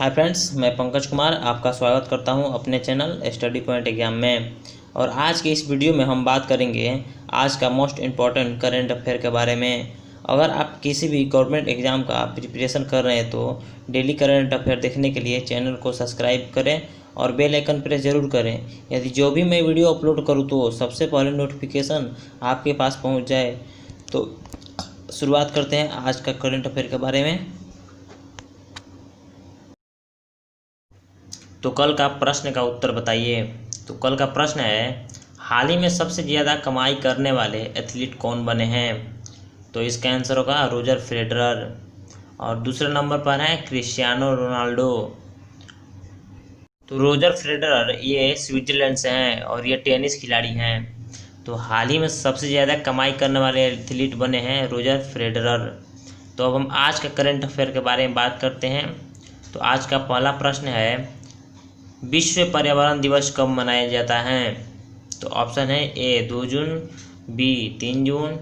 Hi friends, मैं पंकज कुमार आपका स्वागत करता हूं अपने चैनल स्टडी पॉइंट एग्जाम में। और आज के इस वीडियो में हम बात करेंगे आज का मोस्ट इम्पॉर्टेंट करंट अफेयर के बारे में। अगर आप किसी भी गवर्नमेंट एग्ज़ाम का प्रिपरेशन कर रहे हैं तो डेली करंट अफेयर देखने के लिए चैनल को सब्सक्राइब करें और बेल आइकन प्रेस ज़रूर करें। यदि जो भी मैं वीडियो अपलोड करूँ तो सबसे पहले नोटिफिकेशन आपके पास पहुँच जाए। तो शुरुआत करते हैं आज का करंट अफेयर के बारे में। तो कल का प्रश्न का उत्तर बताइए। तो कल का प्रश्न है, हाल ही में सबसे ज़्यादा कमाई करने वाले एथलीट कौन बने हैं? तो इसका आंसर होगा रोजर फेडरर। और दूसरे नंबर पर है क्रिस्टियानो रोनाल्डो। तो रोजर फेडरर ये स्विट्जरलैंड से हैं और ये टेनिस खिलाड़ी हैं। तो हाल ही में सबसे ज़्यादा कमाई करने वाले एथलीट बने हैं रोजर फेडरर। तो अब हम आज का करंट अफेयर के बारे में बात करते हैं। तो आज का पहला प्रश्न है, विश्व पर्यावरण दिवस कब मनाया जाता है? तो ऑप्शन है ए 2 जून, बी 3 जून,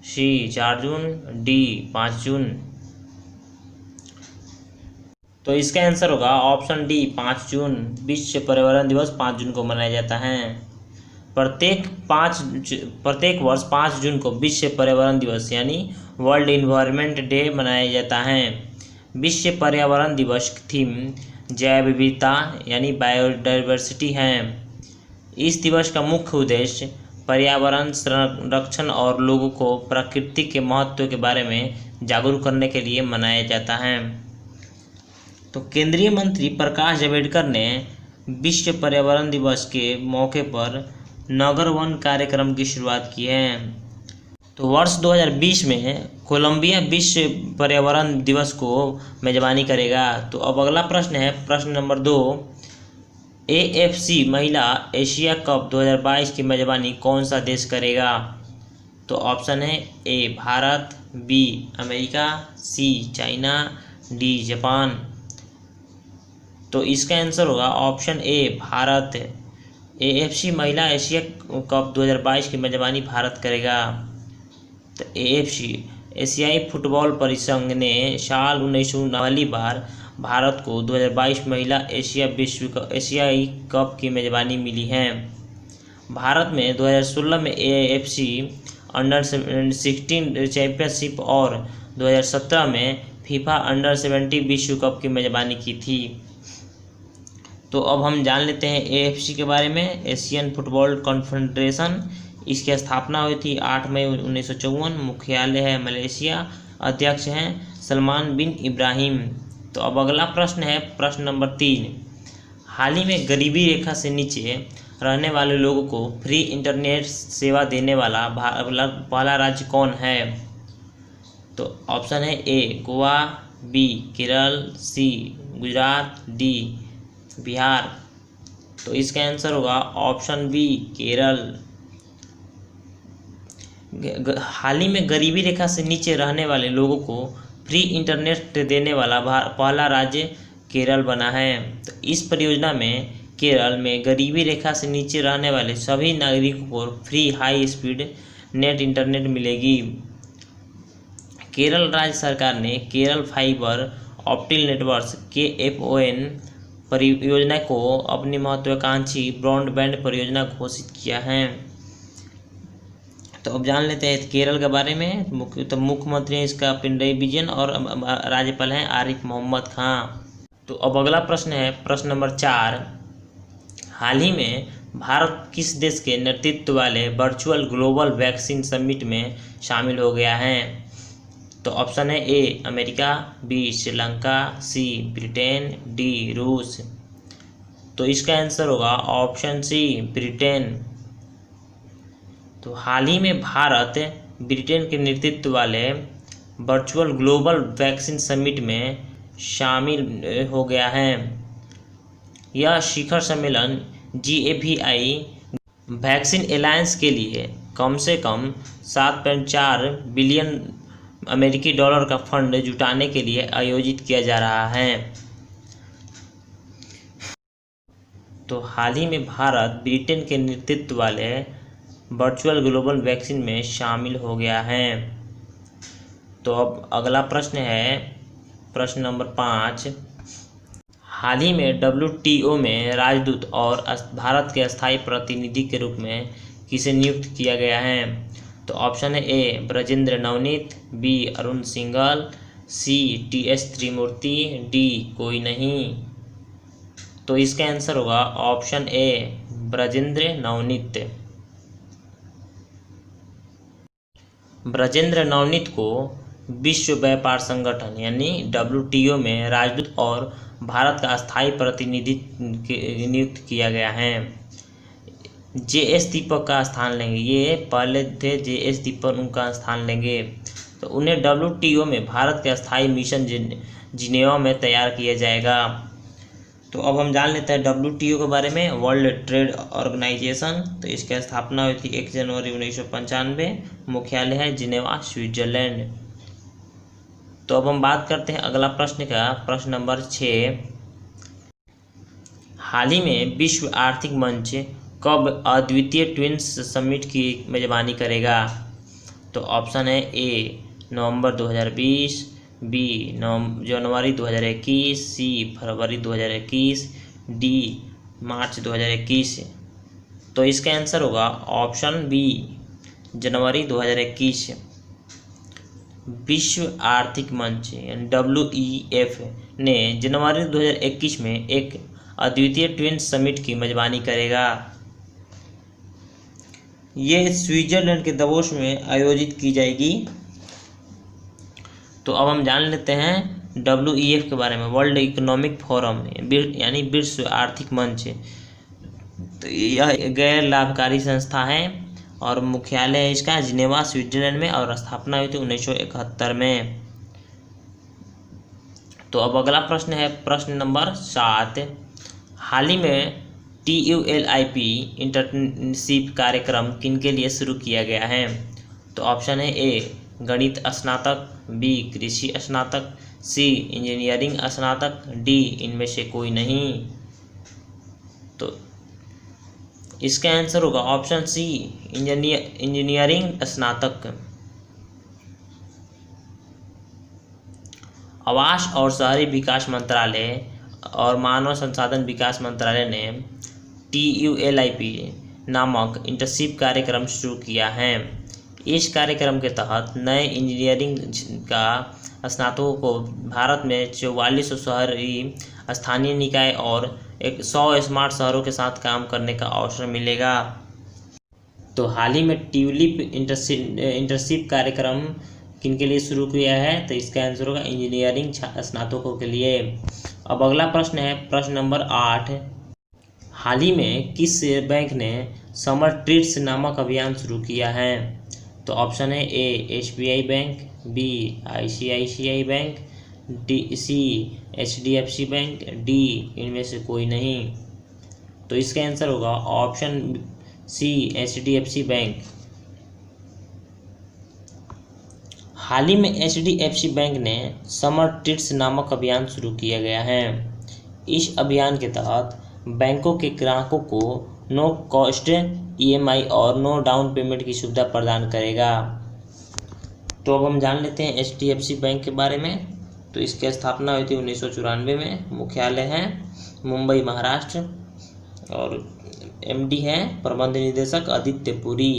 सी 4 जून, डी 5 जून। तो इसका आंसर होगा ऑप्शन डी 5 जून। विश्व पर्यावरण दिवस 5 जून को मनाया जाता है। प्रत्येक वर्ष 5 जून को विश्व पर्यावरण दिवस यानी वर्ल्ड इन्वायरमेंट डे मनाया जाता है। विश्व पर्यावरण दिवस की थीम जैव विविधता यानी बायोडाइवर्सिटी है। इस दिवस का मुख्य उद्देश्य पर्यावरण संरक्षण और लोगों को प्रकृति के महत्व के बारे में जागरूक करने के लिए मनाया जाता है। तो केंद्रीय मंत्री प्रकाश जावड़ेकर ने विश्व पर्यावरण दिवस के मौके पर नगर वन कार्यक्रम की शुरुआत की है। तो वर्ष 2020 में कोलंबिया विश्व पर्यावरण दिवस को मेजबानी करेगा। तो अब अगला प्रश्न है, प्रश्न नंबर 2, AFC महिला एशिया कप 2022 की मेजबानी कौन सा देश करेगा? तो ऑप्शन है ए भारत, बी अमेरिका, सी चाइना, डी जापान। तो इसका आंसर होगा ऑप्शन ए भारत। AFC महिला एशिया कप 2022 की मेजबानी भारत करेगा। तो AFC एशियाई फुटबॉल परिसंघ ने साल 1999 पहली बार भारत को 2022 महिला एशियाई कप की मेजबानी मिली है। भारत में 2016 में AFC अंडर 16 चैंपियनशिप और 2017 में फीफा अंडर 17 विश्व कप की मेजबानी की थी। तो अब हम जान लेते हैं AFC के बारे में। एशियन फुटबॉल कॉन्फेडरेशन, इसकी स्थापना हुई थी 8 मई 1954। मुख्यालय है मलेशिया। अध्यक्ष हैं सलमान बिन इब्राहिम। तो अब अगला प्रश्न है, प्रश्न नंबर 3, हाल ही में गरीबी रेखा से नीचे रहने वाले लोगों को फ्री इंटरनेट सेवा देने वाला पहला राज्य कौन है? तो ऑप्शन है ए गोवा, बी केरल, सी गुजरात, डी बिहार। तो इसका आंसर होगा ऑप्शन बी केरल। हाल ही में गरीबी रेखा से नीचे रहने वाले लोगों को फ्री इंटरनेट देने वाला पहला राज्य केरल बना है। तो इस परियोजना में केरल में गरीबी रेखा से नीचे रहने वाले सभी नागरिकों को free high speed net internet मिलेगी। केरल राज्य सरकार ने Kerala fibre optic network KFON परियोजना को अपनी महत्वाकांक्षी ब्रॉडबैंड परियोजना घोषित किया है। तो अब जान लेते हैं केरल के बारे में। मुख्यमंत्री हैं इसका पिनरई विजयन और राज्यपाल हैं आरिफ मोहम्मद खान। तो अब अगला प्रश्न है, प्रश्न नंबर 4, हाल ही में भारत किस देश के नेतृत्व वाले वर्चुअल ग्लोबल वैक्सीन समिट में शामिल हो गया है? तो ऑप्शन है A America, B Sri Lanka, C Britain, D रूस। तो इसका आंसर होगा ऑप्शन सी ब्रिटेन। तो हाल ही में भारत ब्रिटेन के नेतृत्व वाले वर्चुअल ग्लोबल वैक्सीन समिट में शामिल हो गया है। यह शिखर सम्मेलन GAVI वैक्सीन एलायंस के लिए कम से कम 7.4 बिलियन अमेरिकी डॉलर का फंड जुटाने के लिए आयोजित किया जा रहा है। तो हाल ही में भारत ब्रिटेन के नेतृत्व वाले वर्चुअल ग्लोबल वैक्सीन में शामिल हो गया है। तो अब अगला प्रश्न है, प्रश्न नंबर 5, हाल ही में WTO में राजदूत और भारत के अस्थायी प्रतिनिधि के रूप में किसे नियुक्त किया गया है? तो ऑप्शन है ए ब्रजेंद्र नवनीत, बी अरुण सिंघल, सी TS त्रिमूर्ति, डी कोई नहीं। तो इसका आंसर होगा ऑप्शन ए ब्रजेंद्र नवनीत। ब्रजेंद्र नवनीत को विश्व व्यापार संगठन यानी WTO में राजदूत और भारत का अस्थायी प्रतिनिधि नियुक्त किया गया है। JS दीपक का स्थान लेंगे, ये पहले थे JS दीपक, उनका स्थान लेंगे। तो उन्हें WTO में भारत के अस्थायी मिशन जिनेवा में तैयार किया जाएगा। तो अब हम जान लेते हैं WTO के बारे में। वर्ल्ड ट्रेड ऑर्गेनाइजेशन, तो इसकी स्थापना हुई थी 1 जनवरी 1995। मुख्यालय है जिनेवा, स्विट्जरलैंड। तो अब हम बात करते हैं अगला प्रश्न का, प्रश्न नंबर 6। हाल ही में विश्व आर्थिक मंच कब अद्वितीय ट्विन्स समिट की मेजबानी करेगा? तो ऑप्शन है ए नवंबर 2020, बी जनवरी 2021, सी फरवरी 2021, डी मार्च 2021। तो इसका आंसर होगा ऑप्शन बी जनवरी 2021। विश्व आर्थिक मंच WEF ने जनवरी 2021 में एक अद्वितीय ट्विन्स समिट की मेजबानी करेगा। ये स्विट्जरलैंड के दावोस में आयोजित की जाएगी। तो अब हम जान लेते हैं WEF के बारे में। वर्ल्ड इकोनॉमिक फोरम यानी विश्व आर्थिक मंच, तो यह गैर लाभकारी संस्था है और मुख्यालय है इसका जिनेवा, स्विट्जरलैंड में, और स्थापना हुई थी 1971 में। तो अब अगला प्रश्न है प्रश्न नंबर 7। हाल ही में TULIP इंटर्नशिप कार्यक्रम किनके लिए शुरू किया गया है? तो ऑप्शन है ए गणित स्नातक, बी कृषि स्नातक, सी इंजीनियरिंग स्नातक, डी इनमें से कोई नहीं। तो इसका आंसर होगा ऑप्शन सी इंजीनियरिंग स्नातक। आवास और शहरी विकास मंत्रालय और मानव संसाधन विकास मंत्रालय ने TULIP नामक इंटर्नशिप कार्यक्रम शुरू किया है। इस कार्यक्रम के तहत नए इंजीनियरिंग का स्नातकों को भारत में 4400 शहरी स्थानीय निकाय और 100 स्मार्ट शहरों के साथ काम करने का अवसर मिलेगा। तो हाल ही में ट्यूलिप इंटर्नशिप कार्यक्रम किनके लिए शुरू किया है? तो इसका आंसर होगा इंजीनियरिंग स्नातकों के लिए। अब अगला प्रश्न है प्रश्न नंबर 8। हाल ही में किस बैंक ने समर ट्रीट्स नामक अभियान शुरू किया है? तो ऑप्शन है A SBI bank, B ICICI bank, C HDFC bank, D इनमें से कोई नहीं। तो इसका आंसर होगा ऑप्शन सी HDFC बैंक। हाल ही में HDFC बैंक ने समर ट्रीट्स नामक अभियान शुरू किया गया है। इस अभियान के तहत बैंकों के ग्राहकों को नो कॉस्ट EMI और नो डाउन पेमेंट की सुविधा प्रदान करेगा। तो अब हम जान लेते हैं HDFC बैंक के बारे में। तो इसकी स्थापना हुई थी 1994 में। मुख्यालय है मुंबई, महाराष्ट्र, और MD है प्रबंध निदेशक आदित्य पुरी।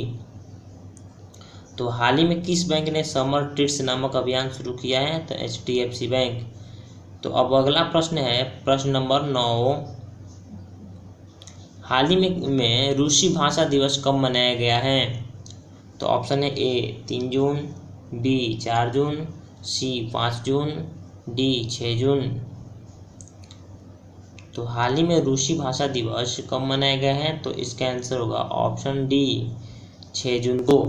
तो हाल ही में किस बैंक ने समर ट्रीट्स नामक अभियान शुरू किया है? तो HDFC बैंक। तो अब अगला प्रश्न है प्रश्न नंबर 9। हाल ही में रूसी भाषा दिवस कब मनाया गया है? तो ऑप्शन है ए 3 जून, बी 4 जून, सी 5 जून, डी 6 जून। तो हाल ही में रूसी भाषा दिवस कब मनाया गया है? तो इसका आंसर होगा ऑप्शन डी 6 जून को।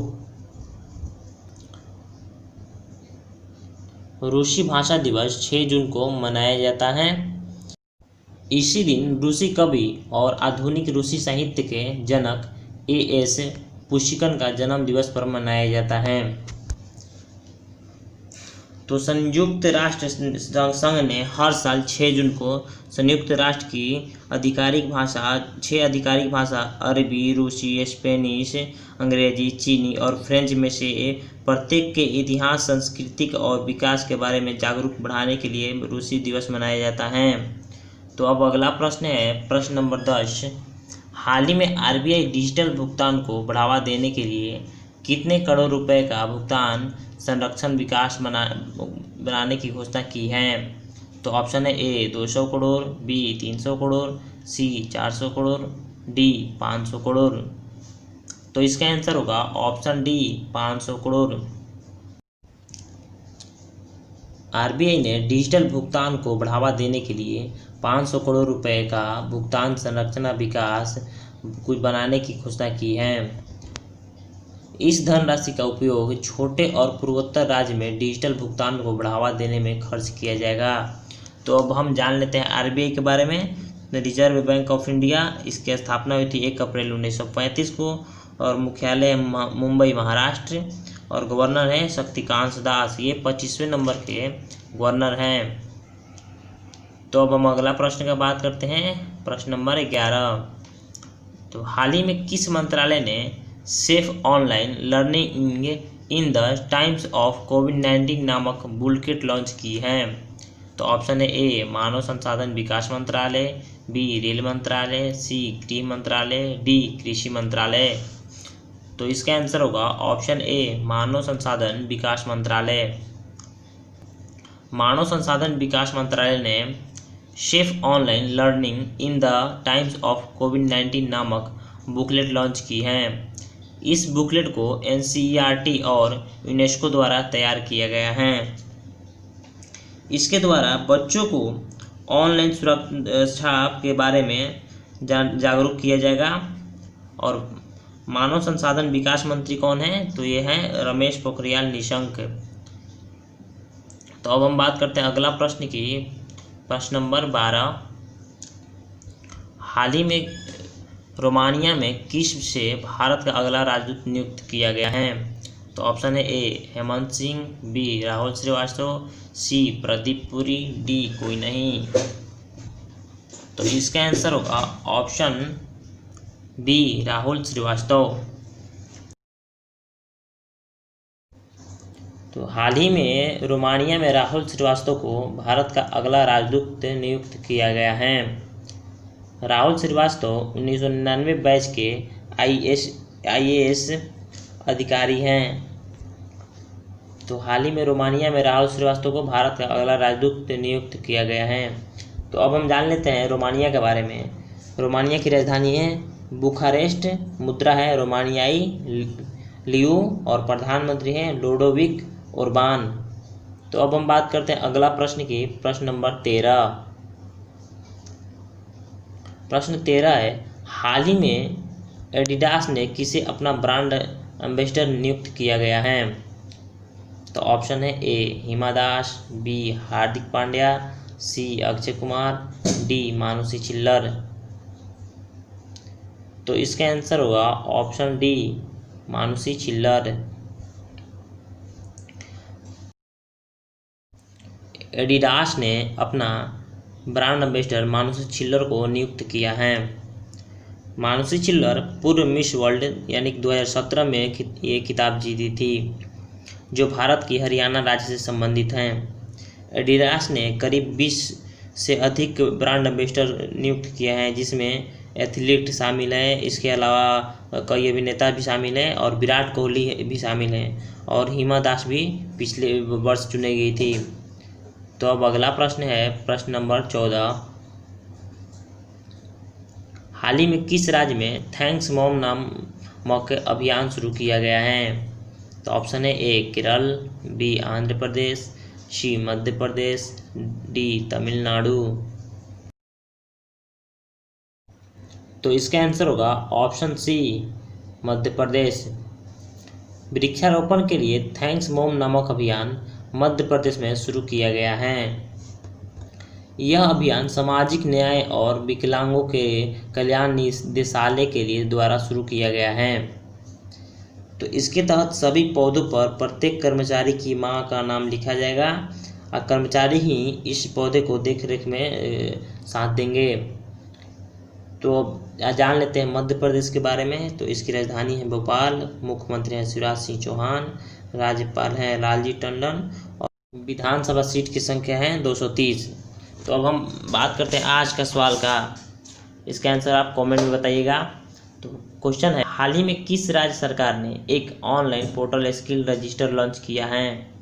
रूसी भाषा दिवस 6 जून को मनाया जाता है। इसी दिन रूसी कवि और आधुनिक रूसी साहित्य के जनक A.S. पुशिकिन का जन्म दिवस पर मनाया जाता है। तो संयुक्त राष्ट्र संघ ने हर साल 6 जून को संयुक्त राष्ट्र की आधिकारिक भाषा 6 आधिकारिक भाषा अरबी, रूसी, स्पेनिश, अंग्रेजी, चीनी और फ्रेंच में से प्रत्येक के इतिहास, सांस्कृतिक और विकास के बारे में जागरूक बढ़ाने के लिए रूसी दिवस मनाया जाता है। तो अब अगला प्रश्न है प्रश्न नंबर 10। हाल ही में आरबीआई डिजिटल भुगतान को बढ़ावा देने के लिए कितने करोड़ रुपए का भुगतान संरक्षण विकास बनाने की घोषणा की है? तो ऑप्शन है ए 200 करोड़, बी 300 करोड़, सी 400 करोड़, डी 500 करोड़। तो इसका आंसर होगा ऑप्शन डी 500 करोड़। आरबीआई ने डिजिटल भुगतान को बढ़ावा देने के लिए 500 करोड़ रुपए का भुगतान संरचना विकास कुछ बनाने की घोषणा की है। इस धनराशि का उपयोग छोटे और पूर्वोत्तर राज्य में डिजिटल भुगतान को बढ़ावा देने में खर्च किया जाएगा। तो अब हम जान लेते हैं आरबीआई के बारे में। रिजर्व बैंक ऑफ इंडिया, इसकी स्थापना हुई थी 1 अप्रैल 1935 को और मुख्यालय है मुंबई महाराष्ट्र और गवर्नर है शक्तिकांत दास। ये 25वें नंबर के गवर्नर हैं। तो अब हम अगला प्रश्न का बात करते हैं, प्रश्न नंबर 11। तो हाल ही में किस मंत्रालय ने safe online learning in the times of कोविड-19 नामक बुलकिट लॉन्च की है? तो ऑप्शन है ए मानव संसाधन विकास मंत्रालय, बी रेल मंत्रालय, सी गृह मंत्रालय, डी कृषि मंत्रालय। तो इसका आंसर होगा ऑप्शन ए मानव संसाधन विकास मंत्रालय। मानव संसाधन विकास मंत्रालय ने safe online learning in the times of कोविड-19 नामक बुकलेट लॉन्च की है। इस बुकलेट को एनसीईआरटी और यूनेस्को द्वारा तैयार किया गया है। इसके द्वारा बच्चों को ऑनलाइन सुरक्षा के बारे में जागरूक किया जाएगा। और मानव संसाधन विकास मंत्री कौन है? तो ये हैं रमेश पोखरियाल निशंक। तो अब हम बात करते हैं अगला प्रश्न की, प्रश्न नंबर 12। हाल ही में रोमानिया में किस से भारत का अगला राजदूत नियुक्त किया गया है? तो ऑप्शन है ए हेमंत सिंह, बी राहुल श्रीवास्तव, सी प्रदीप पुरी, डी कोई नहीं। तो इसका आंसर होगा ऑप्शन बी राहुल श्रीवास्तव। तो हाल ही में रोमानिया में राहुल श्रीवास्तव को भारत का अगला राजदूत नियुक्त किया गया है। राहुल श्रीवास्तव 1999 बैच के आईएएस अधिकारी हैं। तो हाल ही में रोमानिया में राहुल श्रीवास्तव को भारत का अगला राजदूत नियुक्त किया गया है। तो अब हम जान लेते हैं रोमानिया के बारे में। रोमानिया की राजधानी है बुखारेस्ट, मुद्रा है रोमानियाई लियू और प्रधानमंत्री हैं लोडोविक ओरबान। तो अब हम बात करते हैं अगला प्रश्न की, प्रश्न नंबर 13। प्रश्न 13 है, हाल ही में एडिडास ने किसे अपना ब्रांड एम्बेसडर नियुक्त किया गया है? तो ऑप्शन है ए हिमा दास, बी हार्दिक पांड्या, सी अक्षय कुमार, डी मानुषी छिल्लर। तो इसका आंसर होगा option D Manushi Chhillar. Adidas ने अपना ब्रांड एम्बेसडर मानुषी छिल्लर को नियुक्त किया है। मानुषी छिल्लर पूर्व मिस वर्ल्ड यानी 2017 में ये खिताब जीती थी, जो भारत की हरियाणा राज्य से संबंधित हैं। एडिडास ने करीब 20 से अधिक ब्रांड एम्बेसडर नियुक्त किया है, जिसमें एथलीट शामिल है, इसके अलावा कई अभिनेता भी शामिल हैं और विराट कोहली भी शामिल हैं और हिमा दास भी पिछले वर्ष चुनी गई थी। तो अब अगला प्रश्न है प्रश्न नंबर 14। हाल ही में किस राज्य में थैंक्स मॉम नामक अभियान शुरू किया गया है? तो ऑप्शन है ए केरल, बी आंध्र प्रदेश, सी मध्य प्रदेश, डी तमिलनाडु। तो इसका आंसर होगा ऑप्शन सी मध्य प्रदेश। वृक्षारोपण के लिए थैंक्स मॉम नामक अभियान मध्य प्रदेश में शुरू किया गया है। यह अभियान सामाजिक न्याय और विकलांगों के कल्याण निदेशालय के लिए द्वारा शुरू किया गया है। तो इसके तहत सभी पौधों पर प्रत्येक कर्मचारी की मां का नाम लिखा जाएगा और कर्मचारी ही इस पौधे को देखरेख में साथ देंगे। तो जान लेते हैं मध्य प्रदेश के बारे में। तो इसकी राजधानी है भोपाल, मुख्यमंत्री हैं शिवराज सिंह चौहान, राज्यपाल हैं लालजी टंडन और विधानसभा सीट की संख्या है 230। तो अब हम बात करते हैं आज का सवाल का। इसका आंसर आप कमेंट में बताइएगा। तो क्वेश्चन है, हाल ही में किस राज्य सरकार ने एक online portal skill register launch किया है?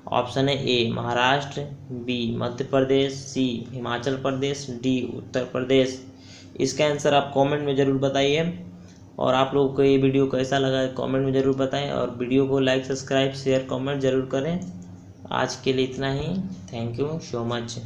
ऑप्शन है ए महाराष्ट्र, बी मध्य प्रदेश, सी हिमाचल प्रदेश, डी उत्तर प्रदेश। इसका आंसर आप कमेंट में ज़रूर बताइए। और आप लोगों को ये वीडियो कैसा लगा कमेंट में ज़रूर बताएं, और वीडियो को लाइक सब्सक्राइब शेयर कमेंट ज़रूर करें। आज के लिए इतना ही। Thank you so much.